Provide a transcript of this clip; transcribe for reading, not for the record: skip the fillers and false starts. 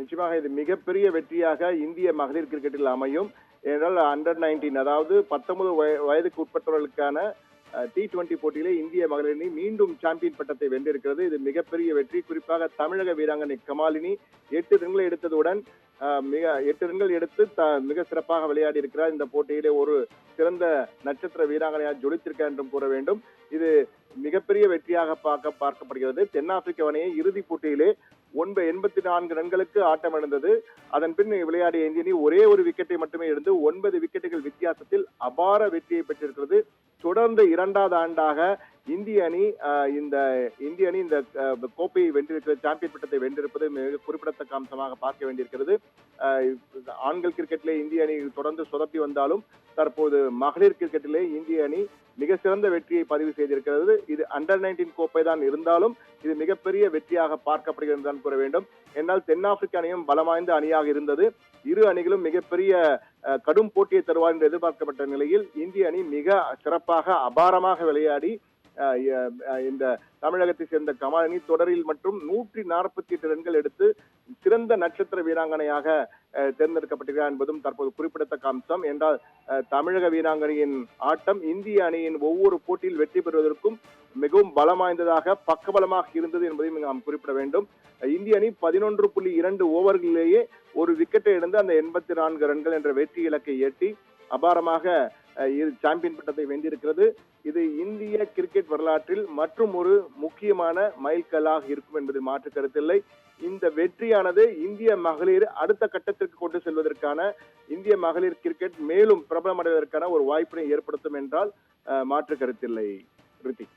நிச்சயமாக இது மிகப்பெரிய வெற்றியாக இந்திய மகளிர் கிரிக்கெட்டில் அமையும். ஏனென்றால் அண்டர் 19 அதாவது 19 வயதுக்கு உட்பட்டவர்களுக்கான T20 போட்டியிலே இந்திய மகளிர் அணி மீண்டும் சாம்பியன் பட்டத்தை வென்றிருக்கிறது. இது மிகப்பெரிய வெற்றி. குறிப்பாக தமிழக வீராங்கனை கமாலினி 8 ரன்களை எடுத்ததுடன் 8 ரன்கள் எடுத்து மிக சிறப்பாக விளையாடி இருக்கிறார். இந்த போட்டியிலே ஒரு சிறந்த நட்சத்திர வீராங்கனையாக ஜொலித்திருக்கிறார் என்றும் கூற வேண்டும். இது மிகப்பெரிய வெற்றியாக பார்க்கப்படுகிறது. தென்னாப்பிரிக்க அணியை இறுதிப் போட்டியிலே 84 ரன்களுக்கு ஆட்டம் இழந்தது. அதன் பின் விளையாடிய இந்திய அணி ஒரே ஒரு விக்கெட்டை மட்டுமே எடுத்து 9 விக்கெட்டுகள் வித்தியாசத்தில் அபார வெற்றியை பெற்றிருக்கிறது. தொடர்ந்து 2வது ஆண்டாக இந்திய அணி இந்த கோப்பையை வென்றிருக்கிறது, சாம்பியன் பட்டத்தை வென்றிருப்பது மிக குறிப்பிடத்தக்க அம்சமாக பார்க்க வேண்டியிருக்கிறது. ஆண்கள் கிரிக்கெட்டிலே இந்திய அணி தொடர்ந்து சொதப்பி வந்தாலும் தற்போது மகளிர் கிரிக்கெட்டிலே இந்திய அணி மிக சிறந்த வெற்றியை பதிவு செய்திருக்கிறது. இது அண்டர் 19 கோப்பை தான் இருந்தாலும் இது மிகப்பெரிய வெற்றியாக பார்க்கப்படுகிறது தான் கூற வேண்டும். என்னால் தென்னாப்பிரிக்க அணியும் பலம் வாய்ந்த அணியாக இருந்தது. இரு அணிகளும் மிகப்பெரிய கடும் போட்டியை தருவார் என்று எதிர்பார்க்கப்பட்ட நிலையில் இந்திய அணி மிக சிறப்பாக அபாரமாக விளையாடி இந்த தமிழகத்தை சேர்ந்த கமாலினி தொடரில் மற்றும் 148 ரன்கள் எடுத்து சிறந்த நட்சத்திர வீராங்கனையாக தேர்ந்தெடுக்கப்பட்டிருக்கிறார் என்பதும் தற்போது குறிப்பிடத்தக்க அம்சம். என்றால் தமிழக வீராங்கனையின் ஆட்டம் இந்திய அணியின் ஒவ்வொரு போட்டியில் வெற்றி பெறுவதற்கும் மிகவும் பலம் வாய்ந்ததாக பக்கபலமாக இருந்தது என்பதையும் நாம் குறிப்பிட வேண்டும். இந்திய அணி 11.2 ஓவர்களிலேயே ஒரு விக்கெட்டை இழந்து அந்த 84 ரன்கள் என்ற வெற்றி இலக்கை எட்டி அபாரமாக சாம்பியன் பட்டத்தை வென்றிருக்கிறது. இது இந்திய கிரிக்கெட் வரலாற்றில் மற்றும் ஒரு முக்கியமான மைல்கல்லாக இருக்கும் என்பதில் மாற்று கருத்தில்லை. இந்த வெற்றியானது இந்திய மகளிர் அடுத்த கட்டத்திற்கு கொண்டு செல்வதற்கான, இந்திய மகளிர் கிரிக்கெட் மேலும் பிரபலமடைவதற்கான ஒரு வாய்ப்பினை ஏற்படுத்தும் என்றால் மாற்று கருத்தில்லை. ரித்திக்.